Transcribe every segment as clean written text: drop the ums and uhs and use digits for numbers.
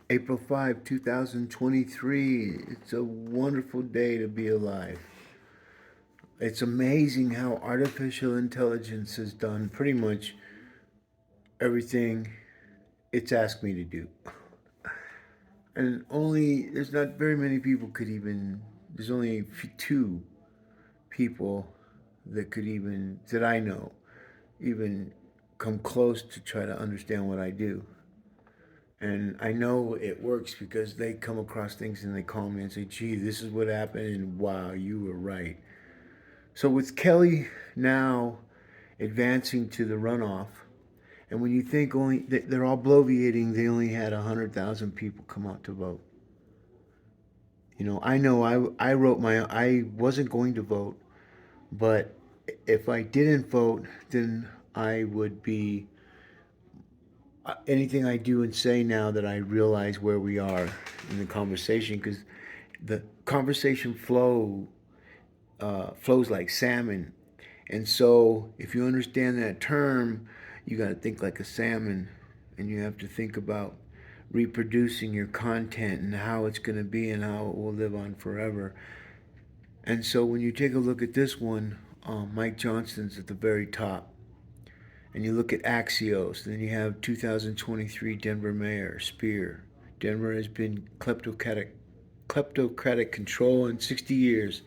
April 5, 2023. It's a wonderful day to be alive. It's amazing how artificial intelligence has done pretty much everything it's asked me to do. And there's not very many people there's only two people that I know, even come close to try to understand what I do. And I know it works because they come across things and they call me and say, gee, this is what happened, and wow, you were right. So with Kelly now advancing to the runoff, and when you think they're all bloviating, they only had 100,000 people come out to vote. I know I wrote I wasn't going to vote, but if I didn't vote, then I would be anything I do and say now that I realize where we are in the conversation, because the conversation flows like salmon. And so, if you understand that term, you got to think like a salmon, and you have to think about reproducing your content and how it's going to be and how it will live on forever. And so, when you take a look at this one, Mike Johnston's at the very top. And you look at Axios, then you have 2023 Denver Mayor Spear. Denver has been kleptocratic control in 60 years.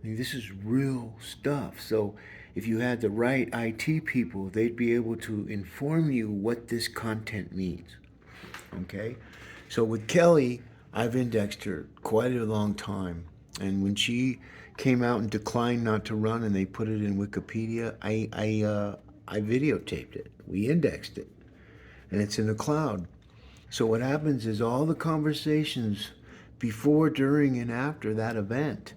I mean, this is real stuff. So if you had the right IT people, they'd be able to inform you what this content means. Okay? So with Kelly, I've indexed her quite a long time. And when she came out and declined not to run and they put it in Wikipedia, I videotaped it. We indexed it. And it's in the cloud. So what happens is all the conversations before, during, and after that event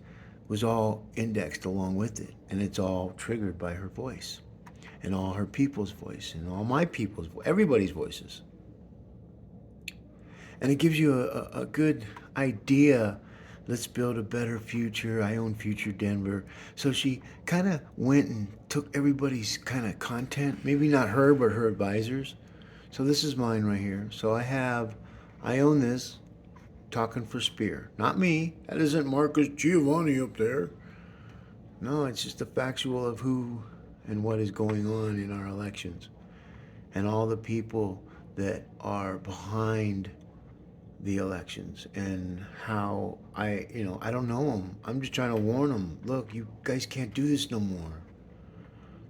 was all indexed along with it. And it's all triggered by her voice and all her people's voice and all my people's voice, everybody's voices. And it gives you a good idea. Let's build a better future. I own Future Denver. So she kind of went and took everybody's kind of content, maybe not her, but her advisors. So this is mine right here. So I own this, talking for Spear. Not me. That isn't Marcus Giovanni up there. No, it's just a factual of who and what is going on in our elections. And all the people that are behind the elections and how I don't know them. I'm just trying to warn them. Look, you guys can't do this no more.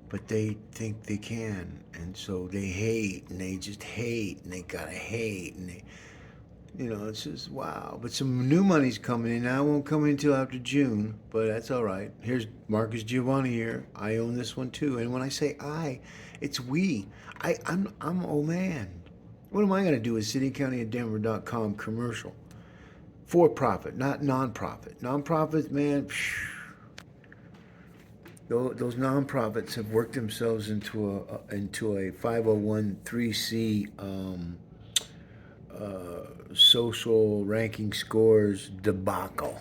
But they think they can, and so they hate, and they just hate, and they gotta hate, and it's just wow. But some new money's coming in now. It won't come in until after June, but that's all right. Here's Marcus Giovanni here. I own this one too, and when I say I, it's we. I'm old man. What am I going to do with citycountyofdenver.com commercial? For profit, not non-profit. Non-profits, man, those non-profits have worked themselves into a 501(c) social ranking scores debacle.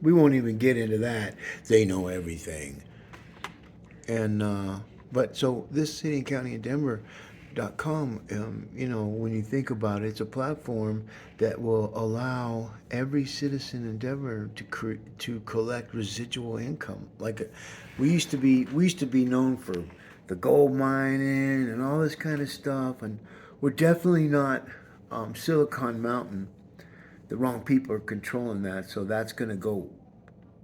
We won't even get into that. They know everything. And but so this City and County of Denver.com, when you think about it, it's a platform that will allow every citizen in Denver to collect residual income. We used to be known for the gold mining and all this kind of stuff, and we're definitely not Silicon Mountain. The wrong people are controlling that, so that's going to go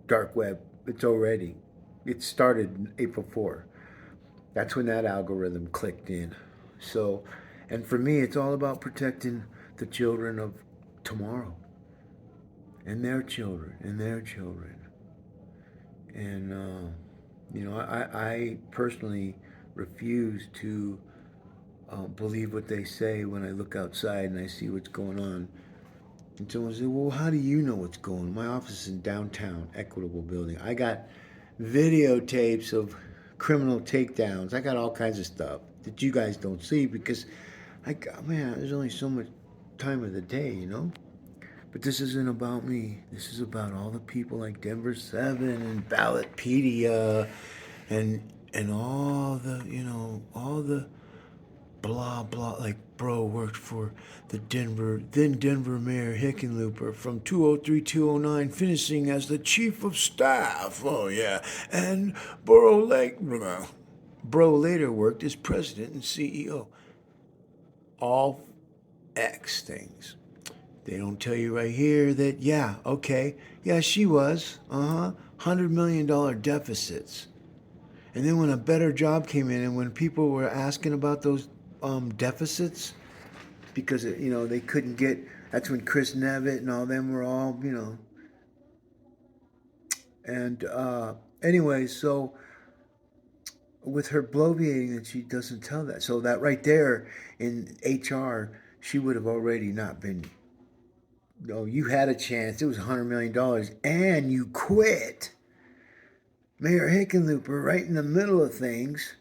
dark web. It started April 4. That's when that algorithm clicked in. So, and for me, it's all about protecting the children of tomorrow and their children and their children. And, I personally refuse to believe what they say when I look outside and I see what's going on. And someone said, well, how do you know what's going on? My office is in downtown Equitable Building. I got videotapes of criminal takedowns. I got all kinds of stuff that you guys don't see because, there's only so much time of the day. But this isn't about me. This is about all the people like Denver 7 and Ballotpedia and all the blah blah, like Brough worked for the Denver Mayor Hickenlooper from 203 209, finishing as the chief of staff. Oh yeah, and Brough later worked as president and CEO. All X things. They don't tell you right here that, yeah, okay, yeah, she was, $100 million deficits. And then when a better job came in, and when people were asking about those deficits, because they couldn't get, that's when Chris Nevitt and all them were all, and anyway, so with her bloviating that she doesn't tell that, so that right there in HR, she would have already not been. No, you had a chance. It was $100 million, and you quit. Mayor Hickenlooper, right in the middle of things,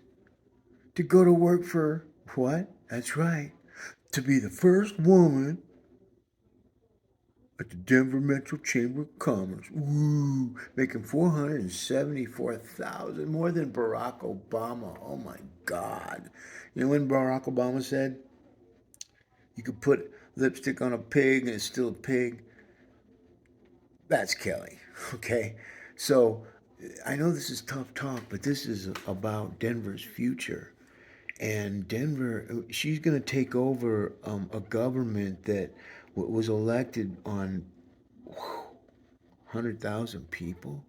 to go to work for what? That's right, to be the first woman at the Denver Metro Chamber of Commerce. Woo! Making $474,000, more than Barack Obama. Oh my God! You know when Barack Obama said you could put lipstick on a pig and it's still a pig? That's Kelly. Okay, so I know this is tough talk, but this is about Denver's future. And Denver, she's going to take over a government that was elected on 100,000 people.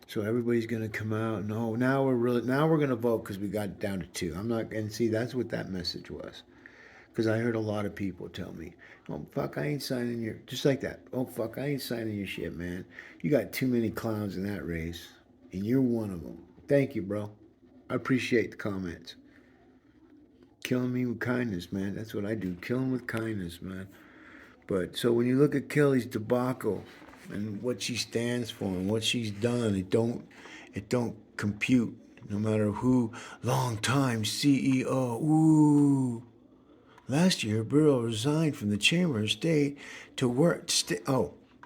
So everybody's going to come out. No, now we're going to vote because we got down to two. I'm not, and see, that's what that message was. Because I heard a lot of people tell me, oh, fuck, I ain't signing your, just like that. Oh, fuck, I ain't signing your shit, man. You got too many clowns in that race, and you're one of them. Thank you, bro. I appreciate the comments. Killing me with kindness, man. That's what I do. Kill him with kindness, man. But so when you look at Kelly's debacle and what she stands for and what she's done, it don't compute. No matter who, long time CEO. Ooh. Last year, Brough resigned from the Chamber of State to work.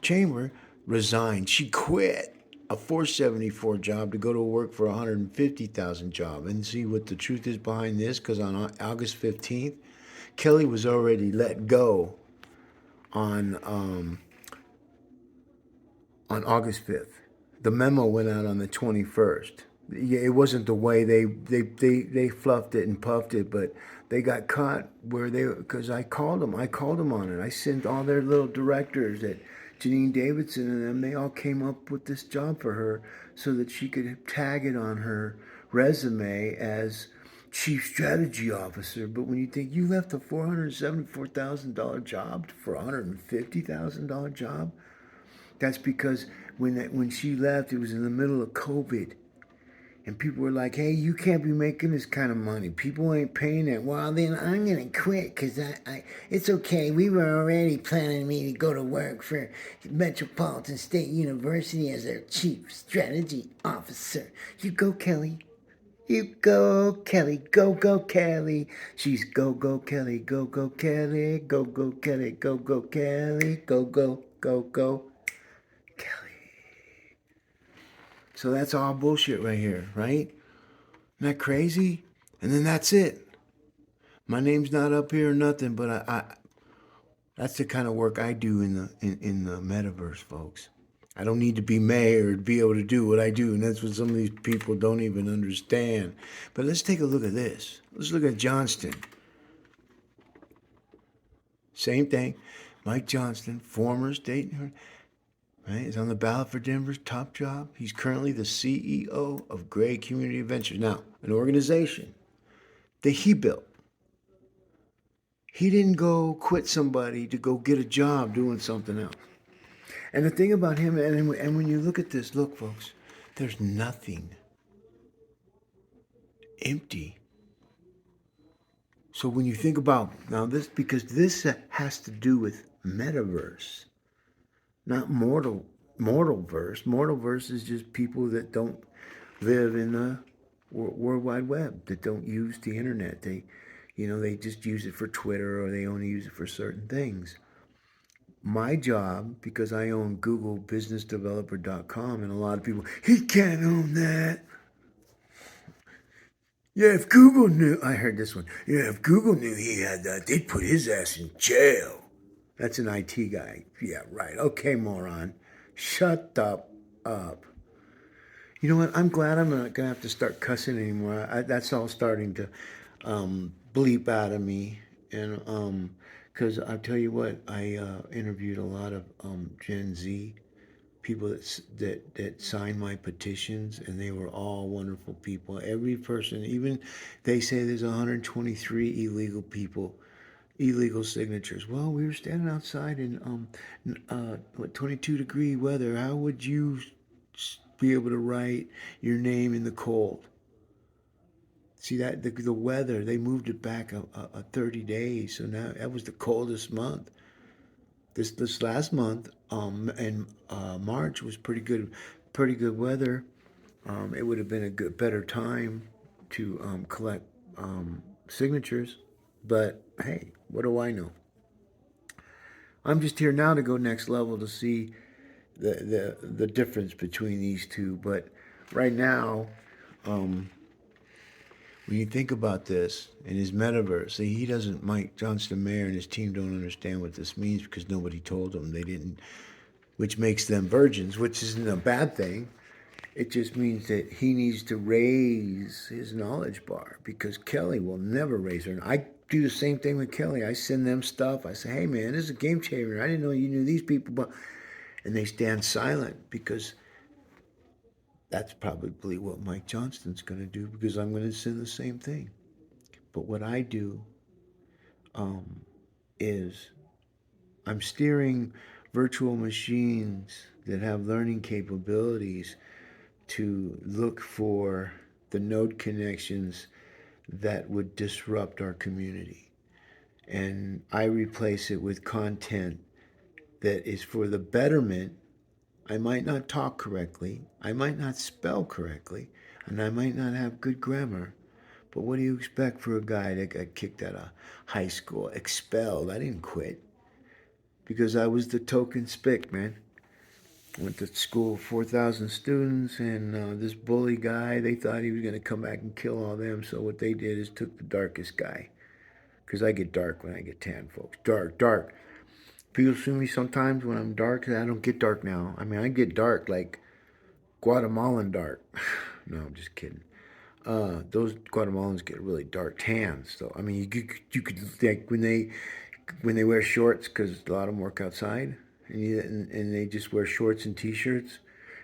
Chamber resigned. She quit a 474 job to go to work for a 150,000 job. And see what the truth is behind this? Because on August 15th, Kelly was already let go on August 5th. The memo went out on the 21st. It wasn't the way they fluffed it and puffed it, but they got caught where because I called them on it. I sent all their little directors that Janine Davidson and them, they all came up with this job for her so that she could tag it on her resume as chief strategy officer. But when you think you left a $474,000 job for a $150,000 job, that's because when she left, it was in the middle of COVID. And people were like, hey, you can't be making this kind of money. People ain't paying it. Well, then I'm going to quit because it's okay. We were already planning me to go to work for Metropolitan State University as their chief strategy officer. You go, Kelly. You go, Kelly. Go, go, Kelly. She's go, go, Kelly. Go, go, Kelly. Go, go, Kelly. Go, go, Kelly. Go, go, go, go. So that's all bullshit right here, right? Isn't that crazy? And then that's it. My name's not up here or nothing, but I that's the kind of work I do in the metaverse, folks. I don't need to be mayor to be able to do what I do, and that's what some of these people don't even understand. But let's take a look at this. Let's look at Johnston. Same thing. Mike Johnston, former state, right, is on the ballot for Denver's top job. He's currently the CEO of Gray Community Ventures. Now, an organization that he built. He didn't go quit somebody to go get a job doing something else. And the thing about him, and when you look at this, look, folks, there's nothing empty. So when you think about now this, because this has to do with metaverse, not mortal verse. Mortal verse is just people that don't live in the World Wide Web, that don't use the internet. They just use it for Twitter, or they only use it for certain things. My job, because I own GoogleBusinessDeveloper.com, and a lot of people, he can't own that. Yeah, if Google knew, I heard this one. Yeah, if Google knew he had that, they'd put his ass in jail. That's an IT guy. Yeah, right. Okay, moron. Shut up. You know what? I'm glad I'm not gonna have to start cussing anymore. That's all starting to bleep out of me, and because I'll tell you what, I interviewed a lot of Gen Z people that signed my petitions, and they were all wonderful people. Every person, even they say there's 123 illegal signatures. Well, we were standing outside in 22-degree weather. How would you be able to write your name in the cold? See that the weather, they moved it back a 30 days, so now that was the coldest month. This last month, in March was pretty good weather. It would have been a better time to collect signatures, but hey, what do I know? I'm just here now to go next level to see the difference between these two. But right now, um, when you think about this in his metaverse, see, he doesn't. Mike Johnston Mayor and his team don't understand what this means because nobody told them. They didn't, which makes them virgins, which isn't a bad thing. It just means that he needs to raise his knowledge bar because Kelly will never raise her. I do the same thing with Kelly. I send them stuff. I say, hey, man, this is a game changer. I didn't know you knew these people. But and they stand silent because that's probably what Mike Johnston's going to do because I'm going to send the same thing. But what I do um, is I'm steering virtual machines that have learning capabilities to look for the node connections that would disrupt our community. And I replace it with content that is for the betterment. I might not talk correctly, I might not spell correctly, and I might not have good grammar. But what do you expect for a guy that got kicked out of high school, expelled? I didn't quit because I was the token spick, man. Went to school, 4,000 students, and this bully guy, they thought he was going to come back and kill all them. So what they did is took the darkest guy. Because I get dark when I get tan, folks. Dark, dark. People see me sometimes when I'm dark, and I don't get dark now. I mean, I get dark like Guatemalan dark. No, I'm just kidding. Those Guatemalans get really dark tans, though. I mean, you could like when they wear shorts because a lot of them work outside, and they just wear shorts and t-shirts,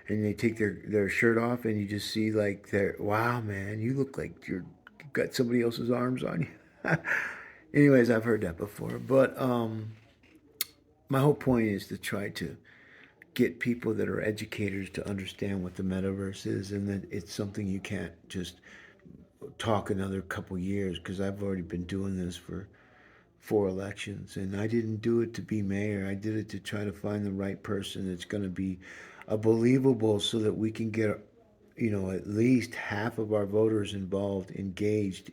and they take their shirt off, and you just see like their wow, man, you look like you've got somebody else's arms on you. Anyways, I've heard that before, but my whole point is to try to get people that are educators to understand what the metaverse is and that it's something you can't just talk another couple years because I've already been doing this for 4 elections and I didn't do it to be mayor. I did it to try to find the right person that's going to be a believable so that we can get at least half of our voters involved, engaged,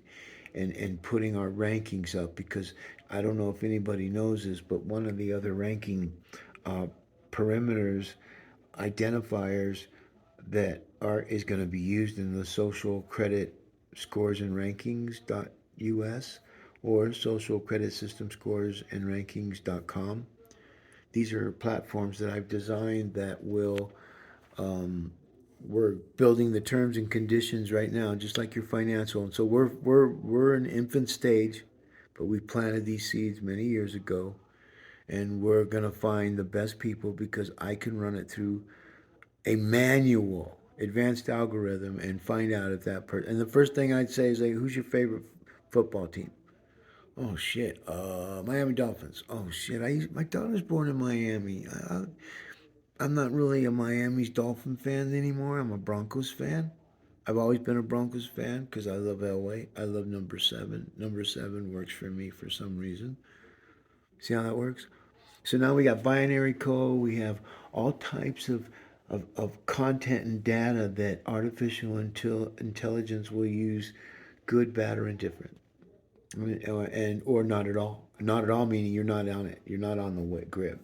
and putting our rankings up because I don't know if anybody knows this, but one of the other ranking uh, perimeters, identifiers that is going to be used in the social credit scores and rankings.us or social credit system scores and rankings.com. These are platforms that I've designed that will we're building the terms and conditions right now, just like your financial. And so we're in infant stage, but we planted these seeds many years ago, and we're gonna find the best people because I can run it through a manual, advanced algorithm, and find out if that person. And the first thing I'd say is like, who's your favorite football team? Oh shit, Miami Dolphins. Oh shit, my daughter's born in Miami. I'm not really a Miami's Dolphin fan anymore. I'm a Broncos fan. I've always been a Broncos fan because I love Elway. I love number 7. Number 7 works for me for some reason. See how that works? So now we got binary code. We have all types of content and data that artificial intelligence will use, good, bad, or indifferent. Or not at all. Not at all meaning you're not on it. You're not on the grid.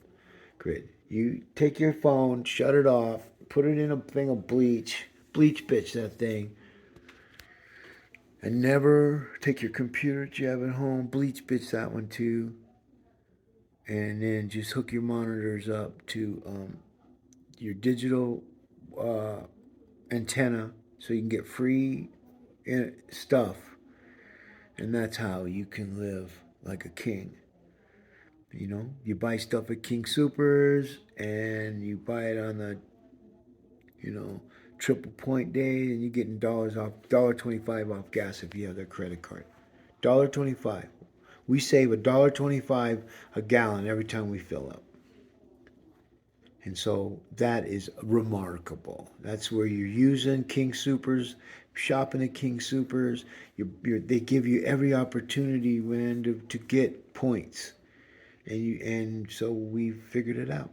You take your phone, shut it off, put it in a thing of bleach, bitch that thing, And never take your computer that you have at home, bleach bits that one too, and then just hook your monitors up to your digital uh, antenna so you can get free stuff, and that's how you can live like a king. You know, you buy stuff at King Supers, and you buy it on the, you know, triple point day, and you're getting dollars off, $1.25 off gas if you have their credit card. $1.25. We save $1.25 a gallon every time we fill up. And so that is remarkable. That's where you're using King Supers, shopping at King Supers. They give you every opportunity, man, to get points. And so we figured it out.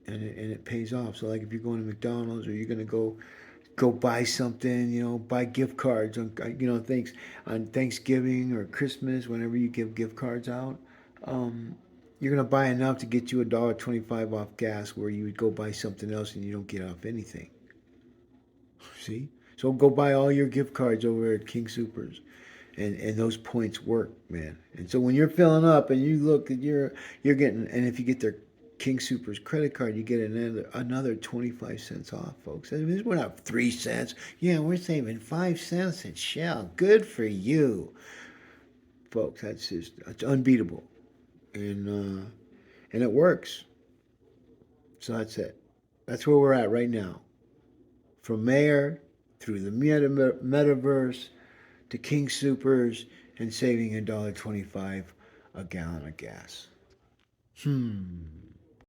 And it pays off. So like if you're going to McDonald's, or you're going to go buy something, you know, buy gift cards on, you know, things on Thanksgiving or Christmas, whenever you give gift cards out, um, you're gonna buy enough to get you $1.25 off gas, where you would go buy something else and you don't get off anything. See? So go buy all your gift cards over at King Supers, and those points work, man. And so when you're filling up and you look at you're getting, and if you get their King Supers credit card, you get another 25 cents off, folks. I mean, we're not 3 cents. Yeah, we're saving 5 cents at Shell. Good for you, folks. It's unbeatable, and it works. So that's it. That's where we're at right now. From mayor through the metaverse to King Supers, and saving $1.25 a gallon of gas.